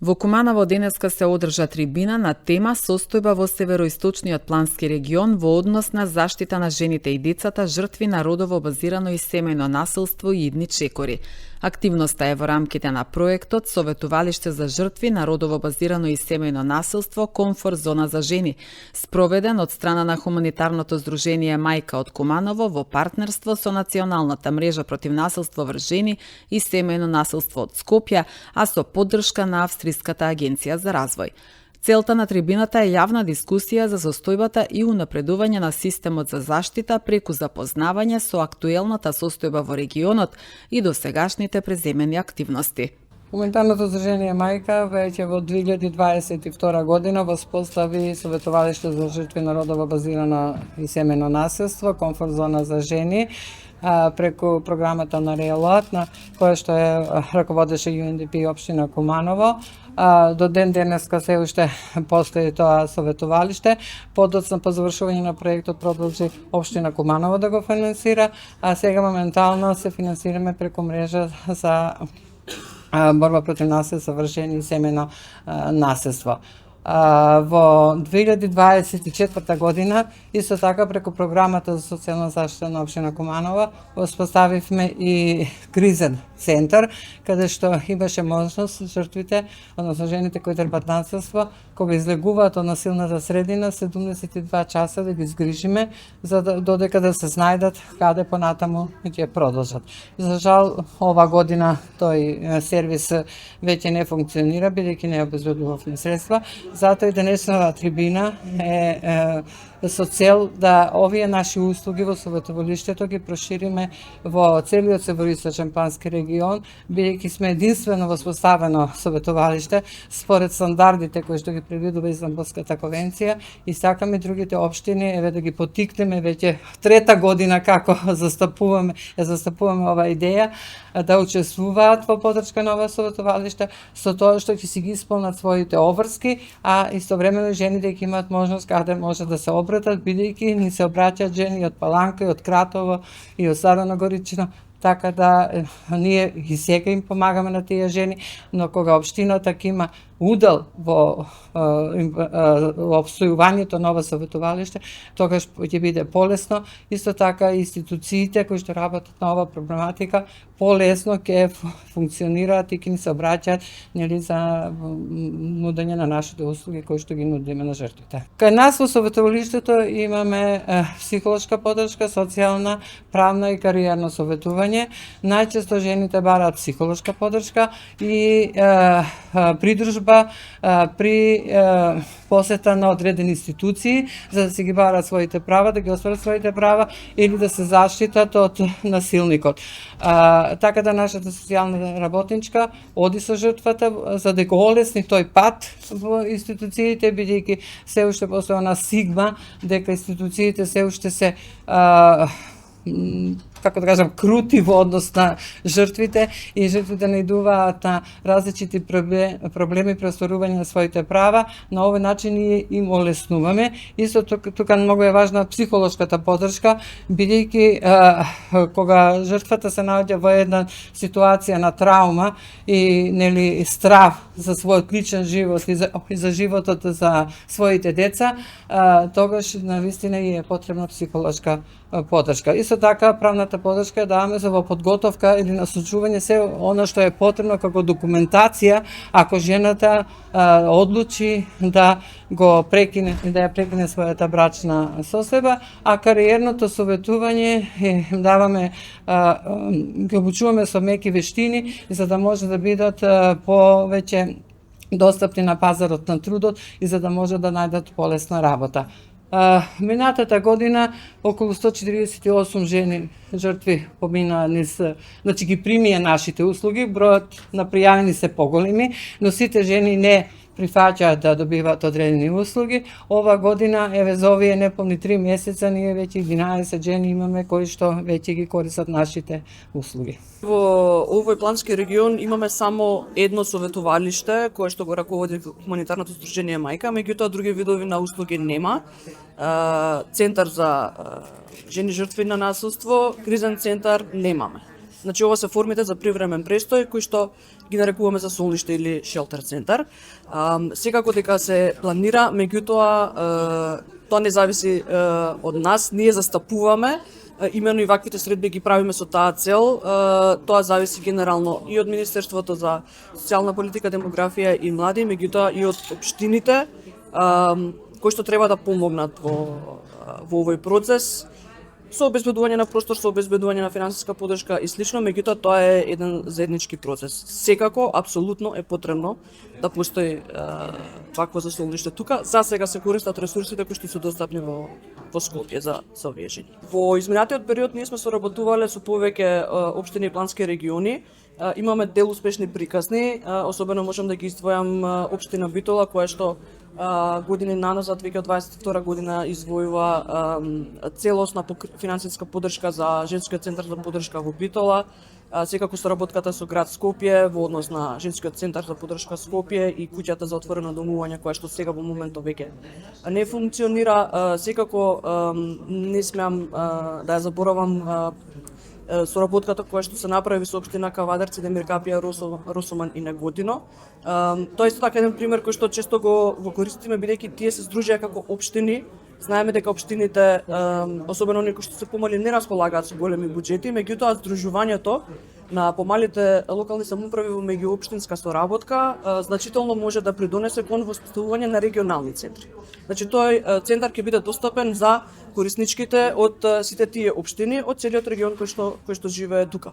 Во Куманово денеска се одржа трибина на тема состојба во североисточниот плански регион во однос на заштита на жените и децата жртви на родово базирано и семејно насилство и идни чекори. Активноста е во рамките на проектот Советувалиште за жртви на родово базирано и семејно насилство Комфорт зона за жени, спроведен од страна на хуманитарното здружение Мајка од Куманово во партнерство со Националната мрежа против насилство врз жени и семејно насилство од Скопје, а со поддршка на Австриската агенција за развој. Целта на трибината е јавна дискусија за состојбата и унапредување на системот за заштита преку запознавање со актуелната состојба во регионот и досегашните преземени активности. Хуманитарното здружение Мајка веќе во 2022 година воспостави Советувалиште за жртви на родово базирано и семејно насилство, Комфорт зона за жени, преку програмата на РЕЛОТ, на која што раководеше UNDP општина Куманово. До ден денеска се уште постои тоа советувалиште. Подоцна по завршување на проектот продолжи општина Куманово да го финансира, а сега моментално се финансираме преку мрежа за борба против насилство врз жени и семејно насилство. Во 2024 година, исто така преку програмата за социјална заштита на општина Куманово, воспоставивме и кризен центар, каде што имаше можност жртвите, односно жените кои трпат насилство, кога излегуваат од насилната средина, 72 часа да ги згрижиме, за да додека да се знајдат каде понатаму ќе продолжат. За жал, ова година тој сервис веќе не функционира, бидејќи не обезбедувавме средства. Затоа и денешната трибина е со цел да овие наши услуги во Советувалиштето ги прошириме во целиот североисточен плански регион, бидејќи сме единствено воспоставено советувалиште според стандардите кои што ги предвидува Истанбулската конвенција, и сакаме другите општини да ги поттикнеме веќе трета година како застапуваме ова идеја да учествуваат во поддршка на ова советувалиште, со тоа што ќе си ги исполнат своите обврски, а истовремено жените ќе имаат можност каде може да се обратат, бидејќи ни се обраќаат жени од Паланка и од Кратово и од Стара Горичина, така да ние и сега им помагаме на тие жени, но кога општината ќе има удел во обстојувањето на ова советувалиште, тогаш ќе биде полесно. Исто така институциите кои што работат на ова проблематика полесно ќе функционираат и ќе ни се обраќаат за нудење на нашите услуги кои што ги нудиме на жртвите. Кај нас во советувалиштето имаме психолошка поддршка, социјална, правна и кариерно советување. Најчесто жените бараат психолошка поддршка и придружба при посета на одредени институции за да се ги бараат своите права, да ги остварат своите права или да се заштитат од насилникот. Така да нашата социјална работничка оди со жртвата за да го олесни тој пат во институциите, бидејќи се уште постои она сигма дека институциите се уште се како да кажам, крути во однос на жртвите и жртвите наидуваат на различити проблеми при остварување на своите права. На овој начин ние им олеснуваме. Исто тука многу е важна психолошката поддршка, бидејќи кога жртвата се наоѓа во една ситуација на траума и страв за својот личен живот и за животот за своите деца, тогаш навистина е потребна психолошка поддршка. Исто така правната поддршка даваме за во подготовка или насочување се она што е потребно како документација ако жената одлучи да го прекине и да ја прекине својата брачна состојба, а кариерното советување даваме ги обучуваме со меки вештини за да може да бидат повеќе достапни на пазарот на трудот и за да може да најдат полесна работа. Минатата година околу 148 жени жртви поминаа низ, значи ги примија нашите услуги, бројот на пријавени се поголеми, но сите жени не прифаќаат да добиваат одредени услуги. Ова година, за овие неполни 3 месеца, ние веќе 11 жени имаме кои што веќе ги користат нашите услуги. Во овој плански регион имаме само едно советувалиште кое што го раководи хуманитарното здружение Мајка, меѓутоа други видови на услуги нема. Центар за жени жртви на насилство, кризен центар немаме. Значи ова се формите за привремен престој кои што ги нарекуваме за солниште или шелтер центар. Секако дека се планира, меѓутоа тоа не зависи од нас, ние застапуваме именно и ваквите средби ги правиме со таа цел. Тоа зависи генерално и од Министерството за социјална политика, демографија и млади, меѓутоа и од општините кои што треба да помогнат во овој процес со обезбедување на простор, со обезбедување на финансиска поддршка и слично, меѓутоа тоа е еден заеднички процес. Секако апсолутно е потребно да постои вакво засолниште тука. За сега се користат ресурсите кои што се достапни во Скопје за овие жени. Во изминатиот период ние сме соработувале со повеќе општини и плански региони. Имаме дел успешни приказни, особено можам да ги издвојам општина Битола, која што години наназад, веќе од 22 година извојува целосна финансиска поддршка за женскиот центар за поддршка во Битола. Секако соработката со град Скопје во однос на женскиот центар за поддршка Скопје и куќата за отворено домување, која што сега во моментот веќе не функционира. Секако не смеам да ја заборавам соработката која што се направи со општина Кавадарци, Демир Капија, Росоман и Негодино. Тоа е исто така еден пример кој што често го користиме, бидејќи тие се здружија како општини. Знаеме дека општините, особено оние кои што се помали, не располагаат со големи буџети, меѓутоа здружувањето на помалите локални самоуправи во меѓуопштинска соработка значително може да придонесе кон воспоставување на регионални центри. Значи тој центар ќе биде достапен за корисничките од сите тие општини, од целиот регион кој што живее тука.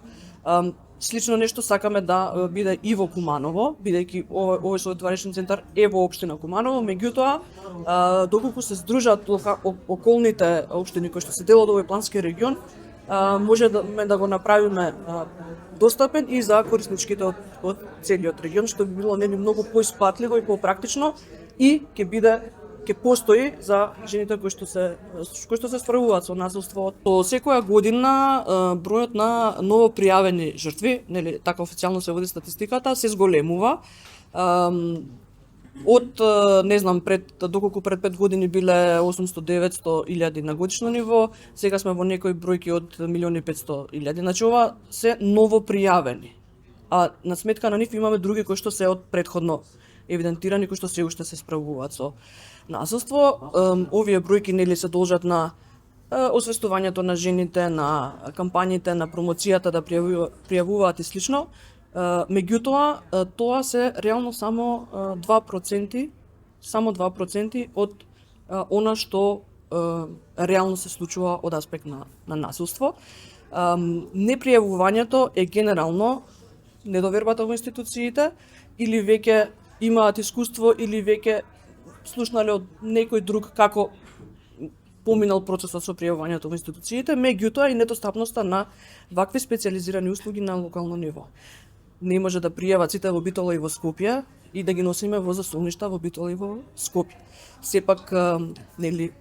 Слично нешто сакаме да биде и во Куманово, бидејќи овој советовалишен центар е во општина Куманово, меѓутоа доколку се здружат околните општини кои што се дел од овој плански регион, може да го направиме достапен и за корисничките од целиот регион, што би било нели многу поиспатливо и попрактично и ќе постои за жените кои што се справуваат со насилство. Со секоја година бројот на ново пријавени жртви, нели така официјално се води статистиката, се зголемува. Од не знам доколку пред 5 години биле 800-900 илјади на годишно ниво, сега сме во некои бројки од 1.500.000. Значи ова се ново пријавени. А на сметка на нив имаме други кои што се од претходно евидентирани, кои што се уште се справуваат со насилство. Овие бројки нели се должат на освестувањето на жените, на кампањите, на промоцијата да пријавуваат и слично. Меѓутоа, тоа се реално само 2% од она што реално се случува од аспект на насилство. Непријавувањето е генерално недовербата во институциите, или веќе имаат искуство, или веќе слушнале од некој друг како поминал процесот со пријавувањето во институциите, меѓутоа и недостапноста на вакви специјализирани услуги на локално ниво. Не може да пријават сите во Битола и во Скопје и да ги носиме во засолништа во Битола и во Скопје. Сепак, нели,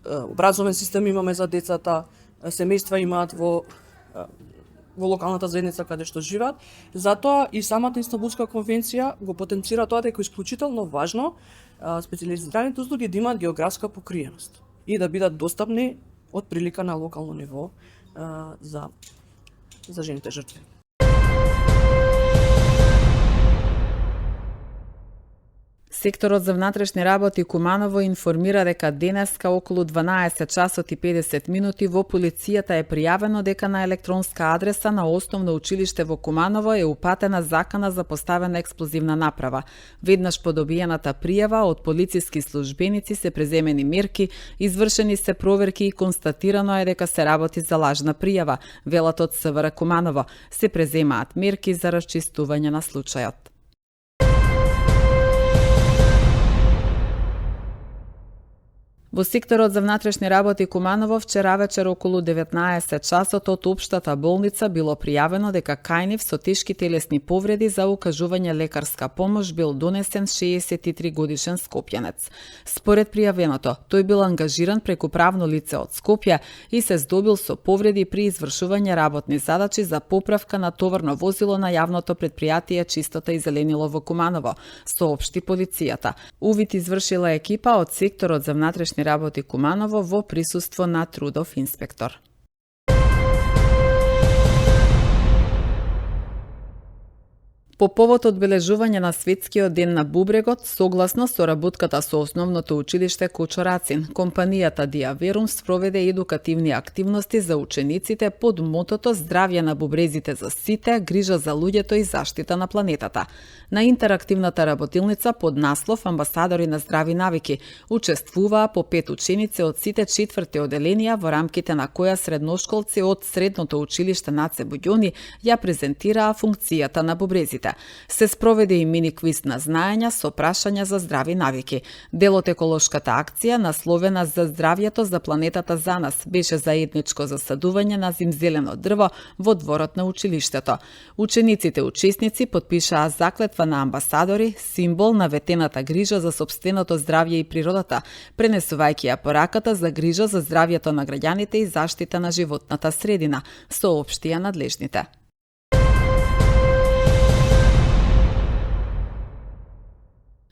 образовен систем имаме за децата, семејства имаат во локалната заедница каде што живеат. Затоа и самата Истанбулска конвенција го потенцира тоа дека е исклучително важно специјализираните услуги да имаат географска покриеност и да бидат достапни од прилика на локално ниво за жените жртви. Секторот за внатрешни работи Куманово информира дека денеска околу 12 часот и 50 минути во полицијата е пријавено дека на електронска адреса на Основно училиште во Куманово е упатена закана за поставена експлозивна направа. Веднаш по добиената пријава од полициски службеници се преземени мерки, извршени се проверки и констатирано е дека се работи за лажна пријава, велат од СВР Куманово. Се преземаат мерки за расчистување на случајот. Во секторот за внатрешни работи Куманово вчера вечер околу 19 часот од општата болница било пријавено дека кај нив со тешки телесни повреди за укажување лекарска помош бил донесен 63 годишен скопјанец. Според пријавеното, тој бил ангажиран преку правно лице од Скопје и се здобил со повреди при извршување работни задачи за поправка на товарно возило на јавното предпријатие Чистота и зеленило во Куманово, соопшти полицијата. Увид извршила екипа од секторот за внатрешни работи Куманово во присуство на трудов инспектор. По повод одбележување на Светскиот ден на бубрегот, согласно со работката со Основното училиште Кочорацин, компанијата Диаверум спроведе едукативни активности за учениците под мотото Здравје на бубрезите за сите, грижа за луѓето и заштита на планетата. На интерактивната работилница под наслов Амбасадори на здрави навики учествуваа по 5 ученици од сите 4 оделенија, во рамките на која средношколци од Средното училиште Наце Буѓони ја презентираа функцијата на бубрезите. Се спроведе и мини квиз на знаења со прашања за здрави навики. Дел од еколошката акција, насловена за здравјето за планетата за нас, беше заедничко засадување на зимзелено дрво во дворот на училиштето. Учениците учесници потпишаа заклетва на амбасадори, символ на ветената грижа за сопственото здравје и природата, пренесувајќи ја пораката за грижа за здравјето на граѓаните и заштита на животната средина, соопштија надлежните.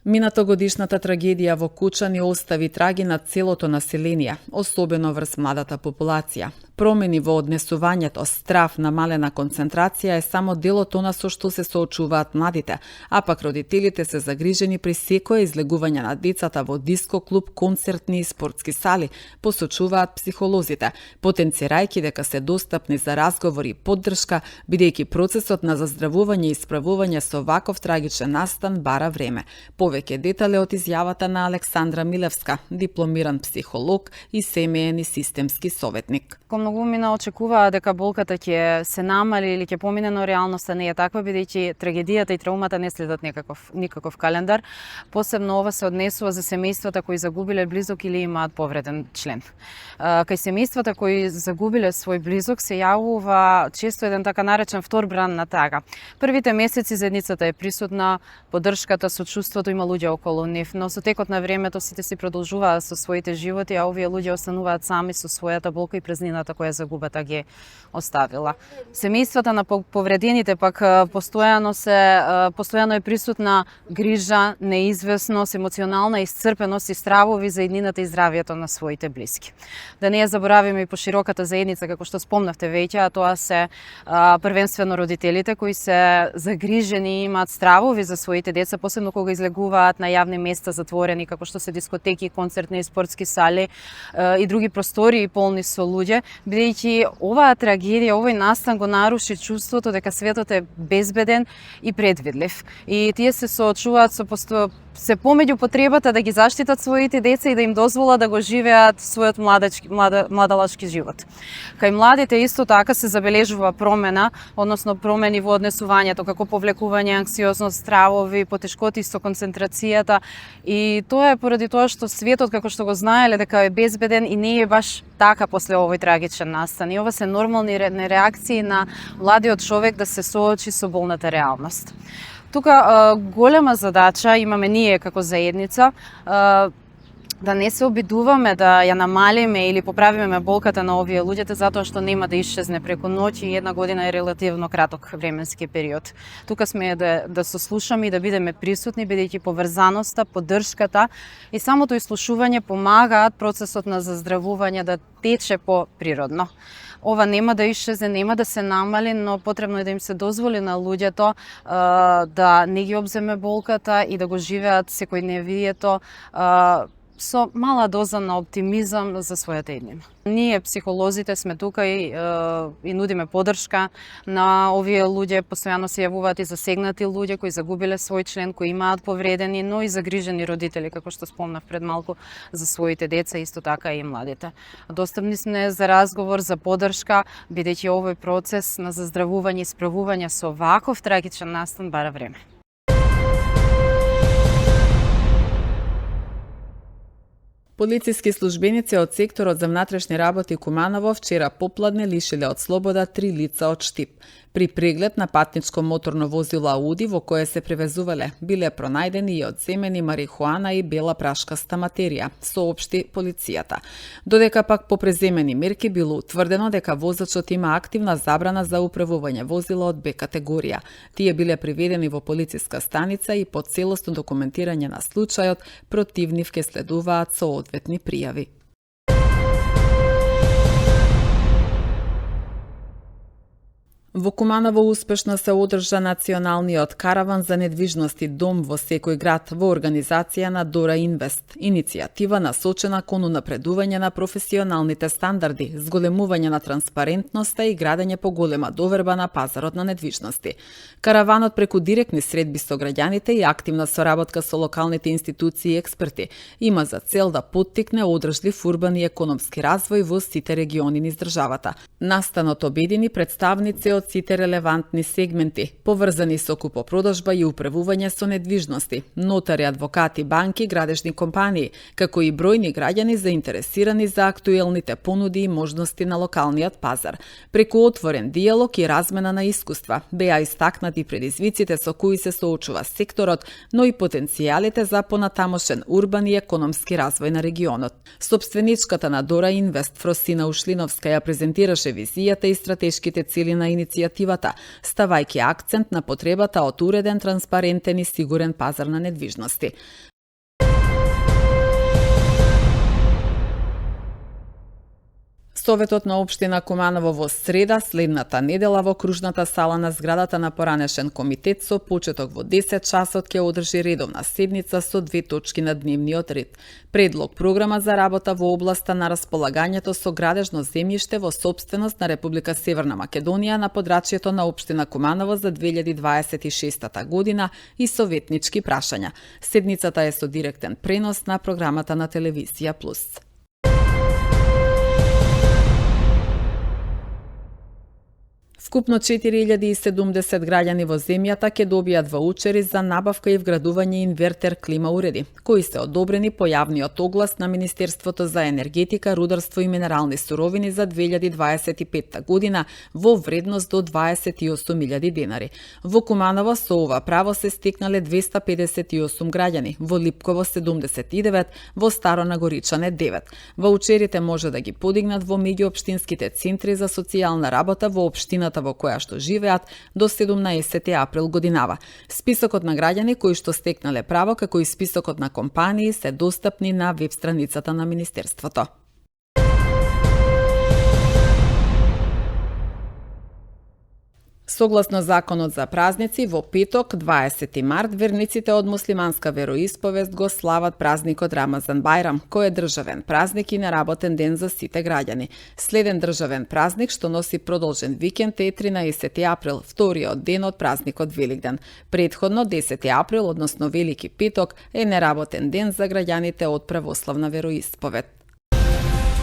Минатогодишната трагедија во Кучани остави траги на целото население, особено врз младата популација. Промени во однесувањето, страв, намалена концентрација е само дел од она со што се соочуваат младите, а пак родителите се загрижени при секое излегување на децата во диско клуб, концертни и спортски сали, посочуваат психолозите, потенцирајќи дека се достапни за разговор и поддршка, бидејќи процесот на заздравување и исправување со ваков трагичен настан бара време. Повеќе детали од изјавата на Александра Милевска, дипломиран психолог и семеен и системски советник. Многу мина очекуваа дека болката ќе се намали или ќе помине, но реалноста не е таква, бидејќи трагедијата и траумата не следат никаков календар. Посебно ова се однесува за семејствата кои загубиле близок или имаат повреден член. Кај семејствата кои загубиле свој близок се јавува често еден така наречен втор бран на тага. Првите месеци заедницата е присутна, поддршката, сочувството, има луѓе околу нив, но со текот на времето сите си продолжуваат со своите животи, а овие луѓе остануваат сами со својата болка и празнината која загубата ги оставила. Семејствата на повредените пак постојано е присутна грижа, неизвестност, емоционална исцрпеност и стравови за иднината и здравјето на своите блиски. Да не ја заборавиме и пошироката заедница, како што спомнавте веќе, а тоа се првенствено родителите кои се загрижени и имаат стравови за своите деца, посебно кога излегуваат на јавни места затворени, како што се дискотеки, концертни и спортски сали и други простори полни со луѓе, бидејќи оваа трагедија, овој настан го наруши чувството дека светот е безбеден и предвидлив. И тие се соочуваат со се помеѓу потребата да ги заштитат своите деца и да им дозволат да го живеат својот младалачки живот. Кај младите исто така се забележува промена, односно промени во однесувањето, како повлекување, анксиозност, стравови, потешкоти со концентрацијата, и тоа е поради тоа што светот како што го знаеле дека е безбеден и не е баш така после овој трагичен настан. И ова се нормални реакции на младиот човек да се соочи со болната реалност. Тука голема задача имаме ние како заедница, да не се обидуваме да ја намалиме или поправиме болката на овие луѓето, затоа што нема да исчезне преку ноќ и една година е релативно краток временски период. Тука сме да сослушаме и да бидеме присутни, бидејќи поврзаноста, поддршката и самото ислушување помагаат процесот на заздравување да тече поприродно. Ова нема да исчезне, нема да се намали, но потребно е да им се дозволи на луѓето да не ги обземе болката и да го живеат секојдневието со мала доза на оптимизам за својата иднина. Ние, психолозите, сме тука и нудиме поддршка на овие луѓе. Постојано се јавуваат и засегнати луѓе кои загубиле свој член, кои имаат повредени, но и загрижени родители, како што спомнав пред малку, за своите деца, исто така и младите. Достапни сме за разговор, за поддршка, бидејќи овој процес на заздравување и исправување со ваков трагичен настан бара време. Полициски службеници од секторот за внатрешни работи Куманово вчера попладне лишиле од слобода 3 лица од Штип. При преглед на патничко моторно возило Ауди во кое се превезувале, биле пронајдени и одземени марихуана и бела прашкаста материја, соопшти полицијата. Додека пак по преземени мерки било утврдено дека возачот има активна забрана за управување возила од Б категорија. Тие биле приведени во полициска станица и по целосно документирање на случајот против нив ке следуваат соодветни пријави. Во Куманово успешно се одржа националниот караван за недвижности дом во секој град во организација на Дора Инвест, иницијатива насочена кон унапредување на професионалните стандарди, зголемување на транспарентноста и градење поголема доверба на пазарот на недвижности. Караванот преку директни средби со граѓаните и активна соработка со локалните институции и експерти има за цел да поттикне одржлив урбан и економски развој во сите региони низ државата. Настанот обедини представници од сите релевантни сегменти, поврзани со купопродажба и управување со недвижности, нотари, адвокати, банки, градежни компании, како и бројни граѓани заинтересирани за актуелните понуди и можности на локалниот пазар. Преку отворен диалог и размена на искуства, беа истакнати предизвиците со кои се соочува секторот, но и потенцијалите за понатамошен урбан и економски развој на регионот. Собственичката на Дора Инвест, Фросина Ушлиновска, ја презентираше визијата и стратешките цели на иницијативата, ставајќи акцент на потребата од уреден, транспарентен и сигурен пазар на недвижности. Советот на општина Куманово во среда, следната недела, во кружната сала на зградата на поранешен комитет со почеток во 10 часот ќе одржи редовна седница со 2 точки на дневниот ред. Предлог програма за работа во областа на располагањето со градежно земјиште во сопственост на Република Северна Македонија на подрачјето на општина Куманово за 2026 година и советнички прашања. Седницата е со директен пренос на програмата на Телевизија Плюс. Вкупно 4070 граѓани во земјата ќе добијат ваучери за набавка и вградување инвертер клима уреди, кои се одобрени по јавниот оглас на Министерството за енергетика, рударство и минерални суровини за 2025 година во вредност до 28.000 денари. Во Куманово со ова право се стекнале 258 граѓани, во Липково 79, во Старо Нагоричане 9. Ваучерите може да ги подигнат во меѓуопштинските центри за социјална работа во општината во која што живеат до 17 април годинава. Списокот на граѓани кои што стекнале право, како и списокот на компании се достапни на веб страницата на Министерството. Согласно Законот за празници, во петок, 20 март, верниците од муслиманска вероисповест го слават празникот Рамазан Бајрам, кој е државен празник и неработен ден за сите граѓани. Следен државен празник што носи продолжен викенд е 13 април, вториот ден од празникот Великден. Претходно 10 април, односно Велики петок, е неработен ден за граѓаните од православна вероисповест.